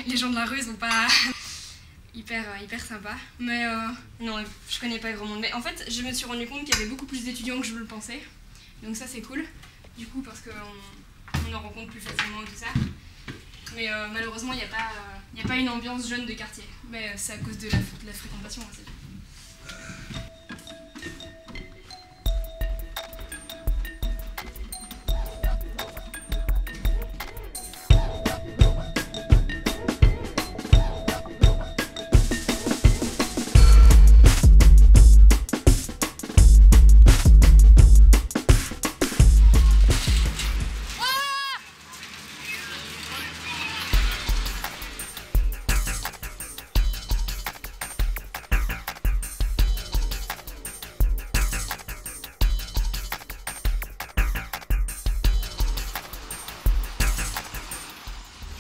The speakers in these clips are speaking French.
les gens de la rue sont pas hyper sympas. Mais non, je connais pas grand monde. Mais en fait, je me suis rendu compte qu'il y avait beaucoup plus d'étudiants que je le pensais. Donc ça, c'est cool. Du coup, parce qu'on en rencontre plus facilement et tout ça. Mais malheureusement, il n'y a pas une ambiance jeune de quartier. Mais c'est à cause de la fréquentation aussi.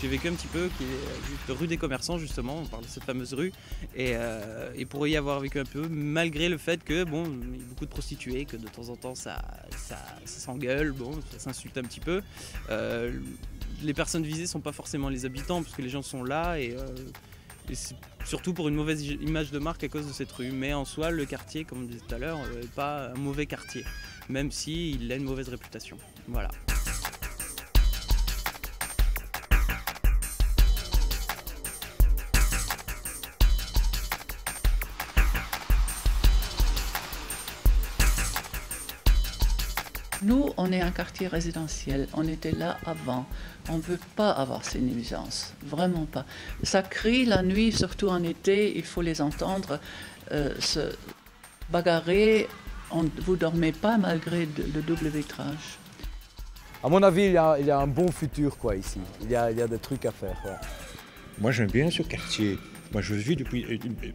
J'ai vécu un petit peu, qui est juste rue des Commerçants justement, on parle de cette fameuse rue, et pour y avoir vécu un peu, malgré le fait que bon, il y a beaucoup de prostituées, que de temps en temps ça s'engueule, bon, ça s'insulte un petit peu. Les personnes visées sont pas forcément les habitants, parce que les gens sont là et c'est surtout pour une mauvaise image de marque à cause de cette rue. Mais en soi, le quartier, comme on disait tout à l'heure, n'est pas un mauvais quartier, même s'il a une mauvaise réputation. Voilà. Nous, on est un quartier résidentiel, on était là avant. On ne peut pas avoir ces nuisances, vraiment pas. Ça crie la nuit, surtout en été, il faut les entendre se bagarrer. Vous ne dormez pas malgré le double vitrage. À mon avis, il y a un bon futur quoi, ici. Il y a des trucs à faire. Ouais. Moi, j'aime bien ce quartier. Moi, je vis depuis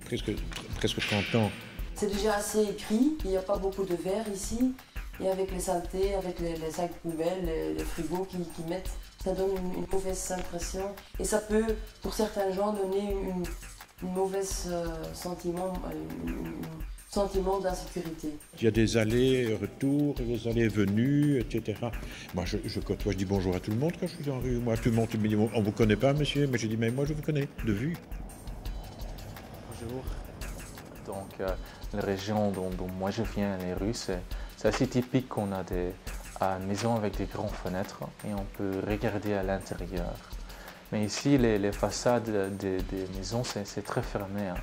presque 30 ans. C'est déjà assez écrit, il n'y a pas beaucoup de verre ici. Et avec les saletés, avec les sacs poubelles, les frigos qui mettent, ça donne une mauvaise impression. Et ça peut, pour certains gens, donner une mauvaise sentiment d'insécurité. Il y a des allers-retours, des allées-venues, etc. Moi, je dis bonjour à tout le monde quand je suis en rue. Moi, tout le monde me dit, on ne vous connaît pas, monsieur. Mais je dis, mais moi, je vous connais, de vue. Bonjour. Donc, la région dont moi je viens, les rues, c'est assez typique qu'on a des maisons avec des grandes fenêtres et on peut regarder à l'intérieur. Mais ici, les façades des maisons, c'est très fermé. Hein.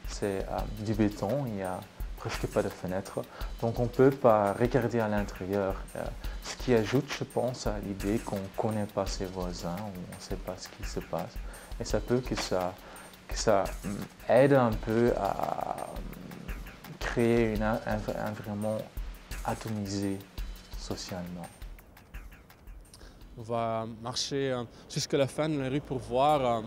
C'est du béton, il n'y a presque pas de fenêtres. Donc on ne peut pas regarder à l'intérieur. Ce qui ajoute, je pense, à l'idée qu'on ne connaît pas ses voisins, ou on ne sait pas ce qui se passe. Et ça peut que ça aide un peu à créer un environnement atomisé socialement. On va marcher jusqu'à la fin de la rue pour voir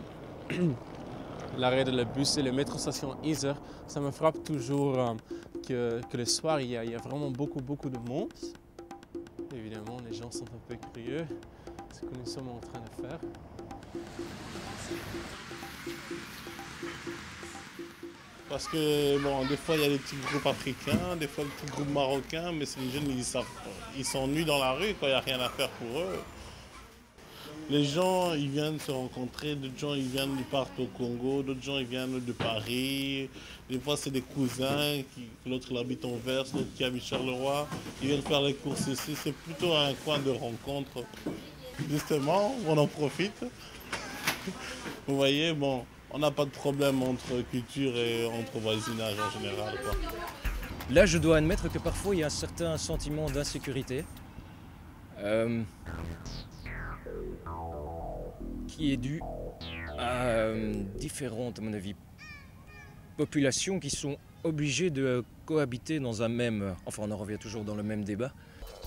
l'arrêt de la bus et le métro station Isère. Ça me frappe toujours que le soir, il y a vraiment beaucoup de monde. Évidemment, les gens sont un peu curieux, ce que nous sommes en train de faire. Parce que, bon, des fois, il y a des petits groupes africains, des fois, des petits groupes marocains, mais les jeunes, ils s'ennuient dans la rue, quand il n'y a rien à faire pour eux. Les gens, ils viennent se rencontrer, d'autres gens, ils partent au Congo, d'autres gens, ils viennent de Paris. Des fois, c'est des cousins, l'autre, il habite en Anvers, l'autre qui habite Charleroi. Ils viennent faire les courses ici. C'est plutôt un coin de rencontre. Justement, on en profite. Vous voyez, bon, on n'a pas de problème entre culture et entre voisinage en général, quoi. Là, je dois admettre que parfois, il y a un certain sentiment d'insécurité. Qui est dû à différentes, à mon avis, populations qui sont obligées de cohabiter dans un même... Enfin, on en revient toujours dans le même débat.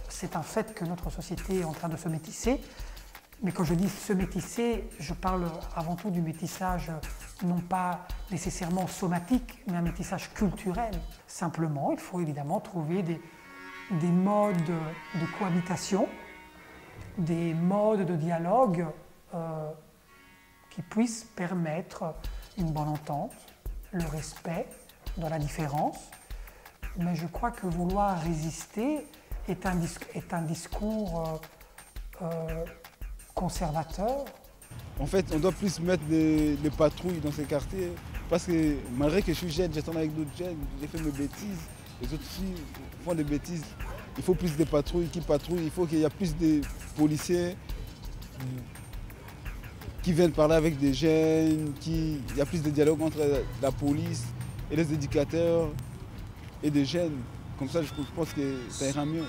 C'est un fait que notre société est en train de se métisser. Mais quand je dis se métisser, je parle avant tout du métissage non pas nécessairement somatique, mais un métissage culturel. Simplement, il faut évidemment trouver des modes de cohabitation, des modes de dialogue qui puissent permettre une bonne entente, le respect dans la différence. Mais je crois que vouloir résister est un discours conservateur. En fait, on doit plus mettre des patrouilles dans ces quartiers. Parce que malgré que je suis jeune, j'attends avec d'autres jeunes, j'ai fait mes bêtises. Les autres filles font des bêtises. Il faut plus de patrouilles qui patrouillent. Il faut qu'il y ait plus de policiers qui viennent parler avec des jeunes. Il y a plus de dialogue entre la police et les éducateurs et des jeunes. Comme ça, je pense que ça ira mieux.